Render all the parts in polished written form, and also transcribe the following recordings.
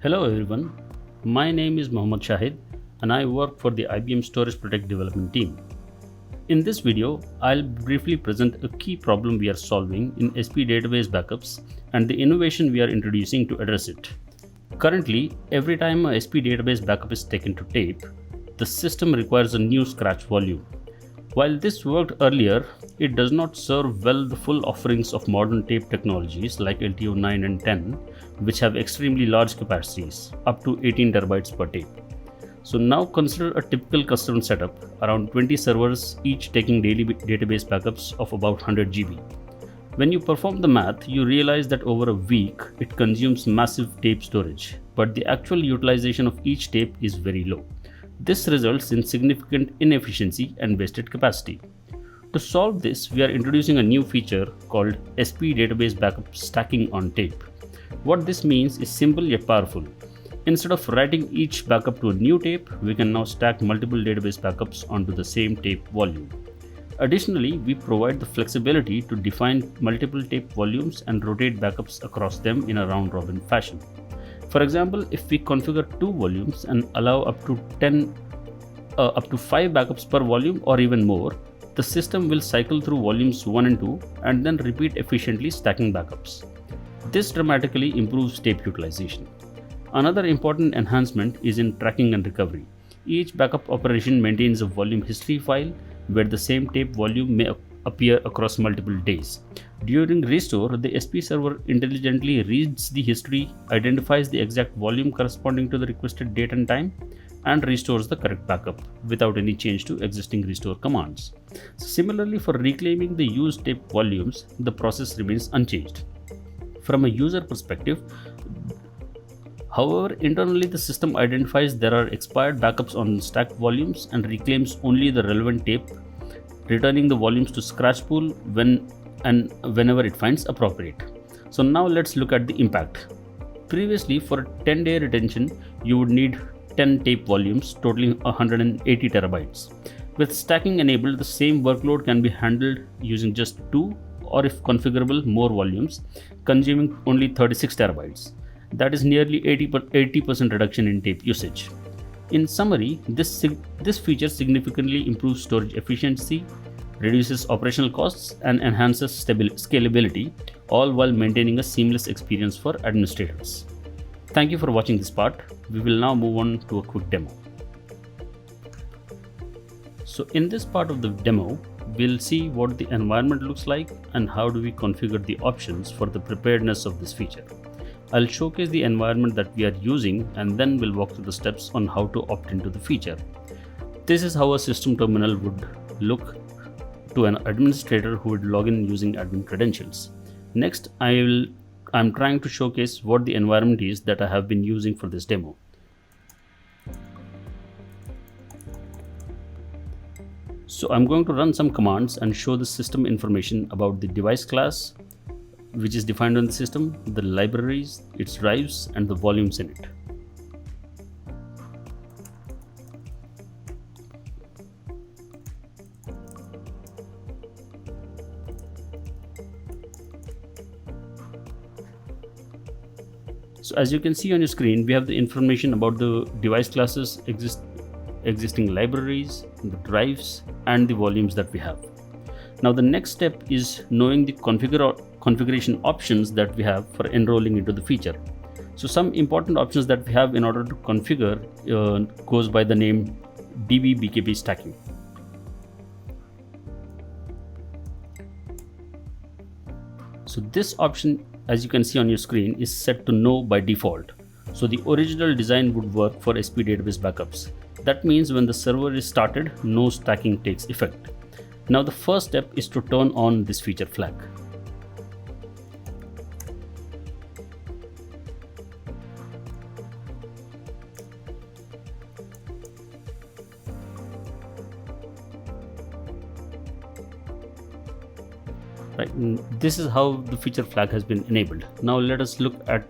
Hello everyone, my name is Mohammad Shahid and I work for the IBM Storage Protect development team. In this video, I'll briefly present a key problem we are solving in SP database backups and the innovation we are introducing to address it. Currently, every time a SP database backup is taken to tape, the system requires a new scratch volume. While this worked earlier, it does not serve well the full offerings of modern tape technologies like LTO 9 and 10, which have extremely large capacities, up to 18 terabytes per tape. So now consider a typical custom setup, around 20 servers each taking daily database backups of about 100 GB. When you perform the math, you realize that over a week, it consumes massive tape storage, but the actual utilization of each tape is very low. This results in significant inefficiency and wasted capacity. To solve this, we are introducing a new feature called SP database backup stacking on tape. What this means is simple yet powerful. Instead of writing each backup to a new tape, we can now stack multiple database backups onto the same tape volume. Additionally, we provide the flexibility to define multiple tape volumes and rotate backups across them in a round-robin fashion. For example, if we configure two volumes and allow up to 5 backups per volume or even more, the system will cycle through volumes 1 and 2 and then repeat efficiently stacking backups. This dramatically improves tape utilization. Another important enhancement is in tracking and recovery. Each backup operation maintains a volume history file where the same tape volume may appear across multiple days. During restore, the SP server intelligently reads the history, identifies the exact volume corresponding to the requested date and time, and restores the correct backup without any change to existing restore commands. Similarly, for reclaiming the used tape volumes, the process remains unchanged. From a user perspective, however, internally the system identifies there are expired backups on stacked volumes and reclaims only the relevant tape, returning the volumes to scratch pool whenever it finds appropriate. So now let's look at the impact. Previously, for a 10-day retention, you would need 10 tape volumes totaling 180 terabytes. With stacking enabled, the same workload can be handled using just 2 or if configurable more volumes, consuming only 36 terabytes. That is nearly 80% reduction in tape usage. In summary, this feature significantly improves storage efficiency, reduces operational costs, and enhances scalability, all while maintaining a seamless experience for administrators. Thank you for watching this part. We will now move on to a quick demo. So in this part of the demo, we'll see what the environment looks like and how do we configure the options for the preparedness of this feature. I'll showcase the environment that we are using and then we'll walk through the steps on how to opt into the feature. This is how a system terminal would look to an administrator who would log in using admin credentials. Next, I'm trying to showcase what the environment is that I have been using for this demo. So I'm going to run some commands and show the system information about the device class, which is defined on the system, the libraries, its drives, and the volumes in it. So as you can see on your screen, we have the information about the device classes, existing libraries, the drives, and the volumes that we have. Now the next step is knowing the configuration options that we have for enrolling into the feature. So some important options that we have in order to configure goes by the name DB-BKB stacking. So this option, as you can see on your screen, is set to no by default. So the original design would work for SP database backups. That means when the server is started, no stacking takes effect. Now the first step is to turn on this feature flag. Right, this is how the feature flag has been enabled. Now let us look at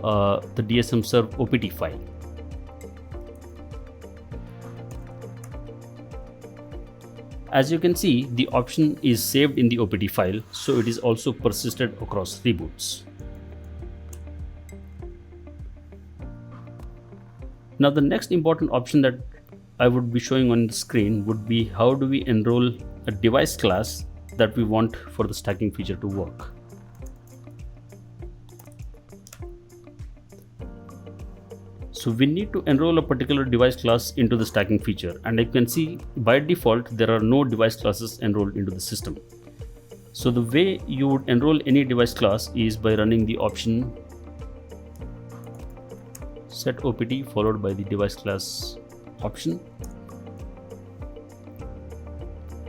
the DSM serve OPT file. As you can see, the option is saved in the OPT file, so it is also persisted across reboots. Now the next important option that I would be showing on the screen would be how do we enroll a device class that we want for the stacking feature to work. So we need to enroll a particular device class into the stacking feature, and you can see by default there are no device classes enrolled into the system. So the way you would enroll any device class is by running the option set opt followed by the device class option,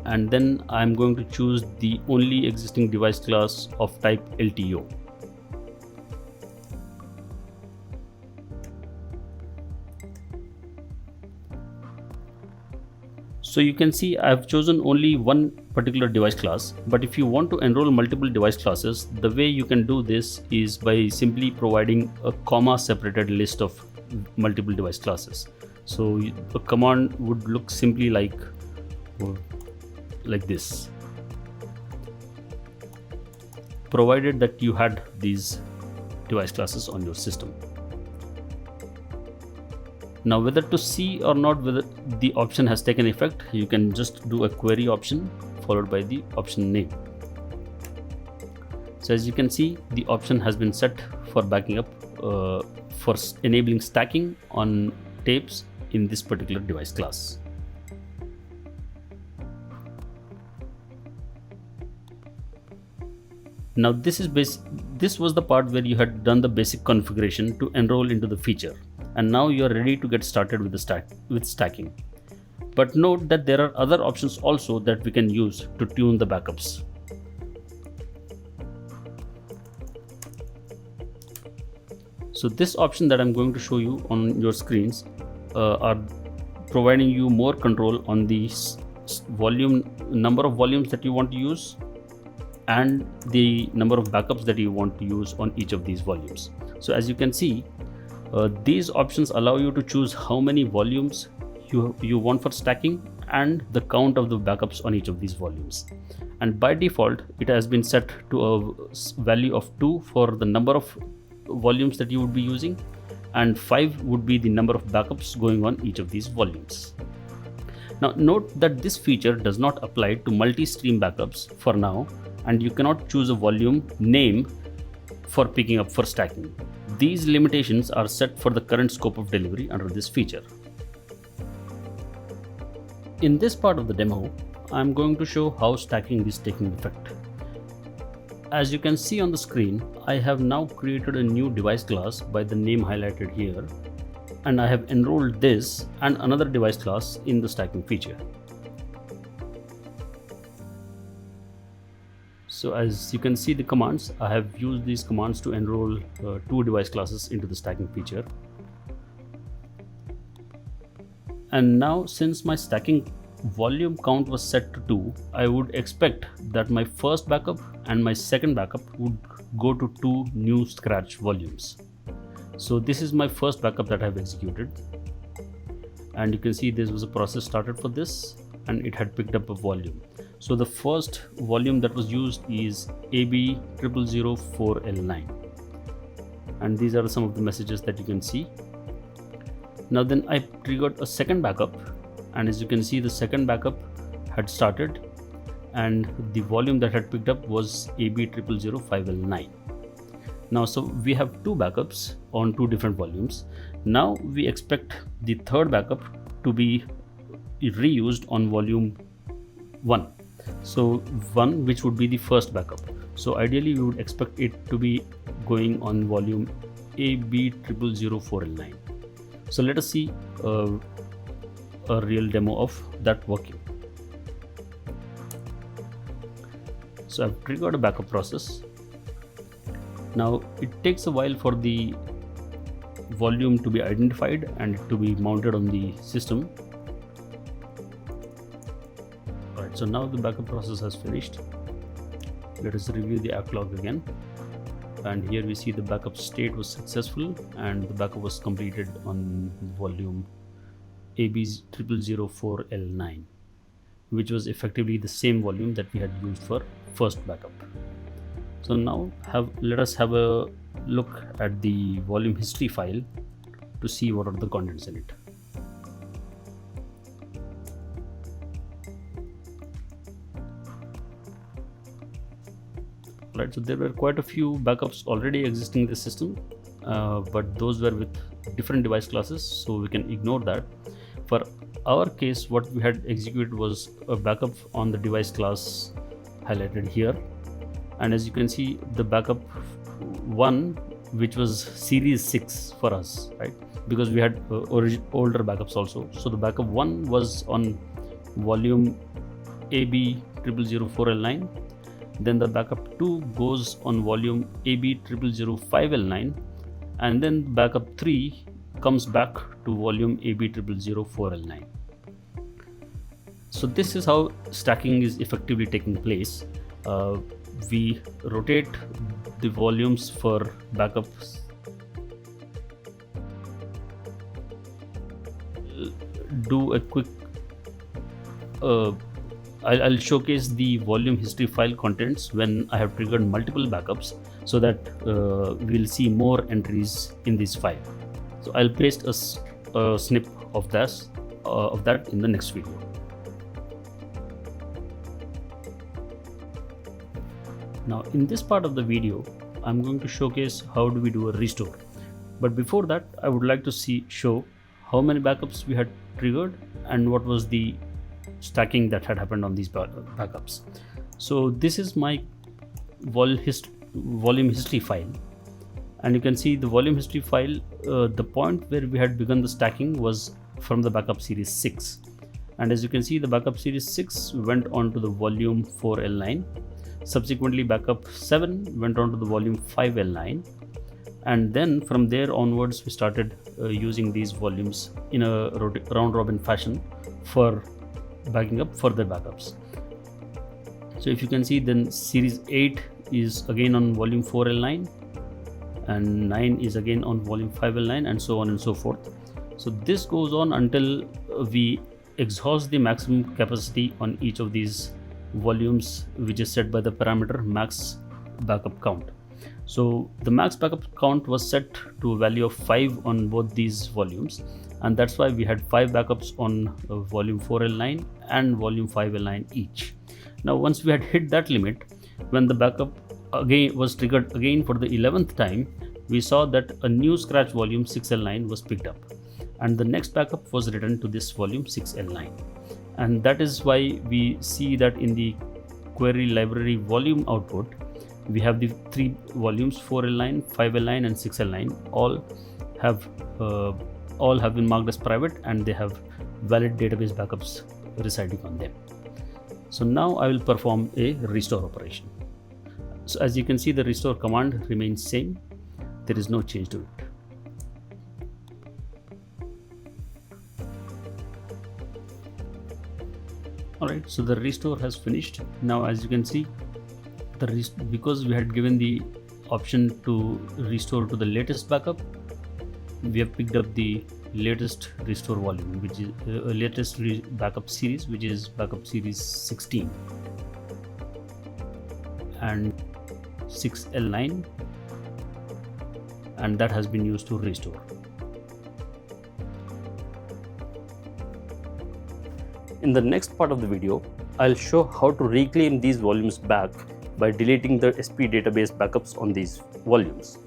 and then I'm going to choose the only existing device class of type LTO. So you can see I've chosen only one particular device class, but if you want to enroll multiple device classes, the way you can do this is by simply providing a comma separated list of multiple device classes. So the command would look simply like this, provided that you had these device classes on your system. Now whether to see or not whether the option has taken effect, you can just do a query option followed by the option name. So as you can see, the option has been set for backing up for enabling stacking on tapes in this particular device class. Now this was the part where you had done the basic configuration to enroll into the feature, and now you are ready to get started with stacking. But note that there are other options also that we can use to tune the backups. So this option that I'm going to show you on your screens are providing you more control on the number of volumes that you want to use and the number of backups that you want to use on each of these volumes. So as you can see, these options allow you to choose how many volumes you want for stacking and the count of the backups on each of these volumes. And by default, it has been set to a value of 2 for the number of volumes that you would be using, and 5 would be the number of backups going on each of these volumes. Now note that this feature does not apply to multi-stream backups for now, and you cannot choose a volume name for picking up for stacking. These limitations are set for the current scope of delivery under this feature. In this part of the demo, I'm going to show how stacking is taking effect. As you can see on the screen, I have now created a new device class by the name highlighted here, and I have enrolled this and another device class in the stacking feature. So as you can see the commands, I have used these commands to enroll 2 device classes into the stacking feature. And now since my stacking volume count was set to 2, I would expect that my first backup and my second backup would go to 2 new scratch volumes. So this is my first backup that I have executed, and you can see this was a process started for this and it had picked up a volume. So the first volume that was used is AB0004L9, and these are some of the messages that you can see. Now then I triggered a second backup, and as you can see the second backup had started and the volume that had picked up was AB0005L9. Now so we have 2 backups on 2 different volumes. Now we expect the third backup to be reused on volume 1. So 1, which would be the first backup. So ideally we would expect it to be going on volume AB0004L9. So let us see a real demo of that working. So I've triggered a backup process. Now it takes a while for the volume to be identified and to be mounted on the system. Alright, so now the backup process has finished. Let us review the app log again. And here we see the backup state was successful and the backup was completed on volume AB0004L9, which was effectively the same volume that we had used for first backup. So now let us have a look at the volume history file to see what are the contents in it. Right, so there were quite a few backups already existing in the system, but those were with different device classes, so we can ignore that. For our case, what we had executed was a backup on the device class highlighted here, and as you can see, the backup 1, which was series 6 for us, right, because we had older backups also. So the backup 1 was on volume AB 0004L9. Then the backup 2 goes on volume AB 0005L9, and then backup 3 comes back to volume AB 0004L9. So this is how stacking is effectively taking place. We rotate the volumes for backups. Do a quick I'll showcase the volume history file contents when I have triggered multiple backups, so that we'll see more entries in this file. So I'll paste a snip of that in the next video. Now in this part of the video, I'm going to showcase how do we do a restore. But before that, I would like to show how many backups we had triggered and what was the stacking that had happened on these backups. So this is my volume history file, and you can see the volume history file, the point where we had begun the stacking was from the backup series 6, and as you can see, the backup series 6 went on to the volume 4L9. Subsequently, backup 7 went on to the volume 5L9, and then from there onwards we started using these volumes in a round robin fashion for backing up further backups. So if you can see, then series 8 is again on volume 4L9, and 9 is again on volume 5L9, and so on and so forth. So this goes on until we exhaust the maximum capacity on each of these volumes, which is set by the parameter max backup count. So the max backup count was set to a value of 5 on both these volumes, and that's why we had 5 backups on volume 4L9 and volume 5L9 each. Now once we had hit that limit, when the backup again was triggered again for the 11th time, we saw that a new scratch volume 6L9 was picked up, and the next backup was written to this volume 6L9, and that is why we see that in the query library volume output we have the 3 volumes 4L9, 5L9 and 6L9 all have been marked as private, and they have valid database backups residing on them. So now I will perform a restore operation. So as you can see, the restore command remains same. There is no change to it. Alright, so the restore has finished. Now as you can see, because we had given the option to restore to the latest backup, we have picked up the latest restore volume, which is latest backup series, which is backup series 16 and 6L9, and that has been used to restore. In the next part of the video, I'll show how to reclaim these volumes back by deleting the SP database backups on these volumes.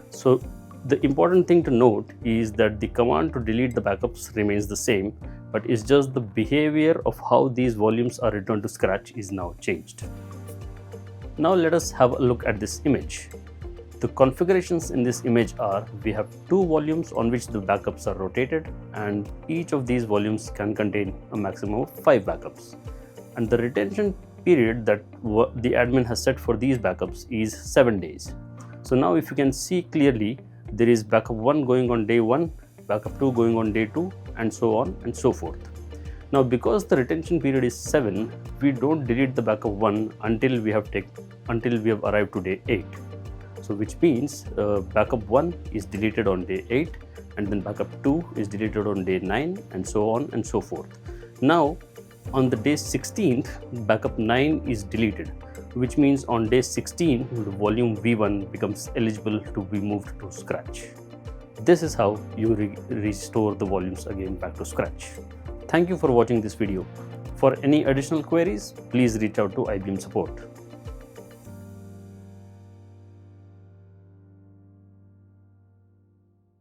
So the important thing to note is that the command to delete the backups remains the same, but it's just the behavior of how these volumes are returned to scratch is now changed. Now let us have a look at this image. The configurations in this image are: we have 2 volumes on which the backups are rotated, and each of these volumes can contain a maximum of 5 backups. And the retention period that the admin has set for these backups is 7 days. So now if you can see clearly, there is backup 1 going on day 1, backup 2 going on day 2, and so on and so forth. Now because the retention period is 7, we don't delete the backup 1 until we have arrived to day 8. So which means backup 1 is deleted on day 8, and then backup 2 is deleted on day 9, and so on and so forth. Now on the day 16th, backup 9 is deleted, which means on day 16 the volume V1 becomes eligible to be moved to scratch. This is how you restore the volumes again back to scratch. Thank you for watching this video. For any additional queries, please reach out to IBM support.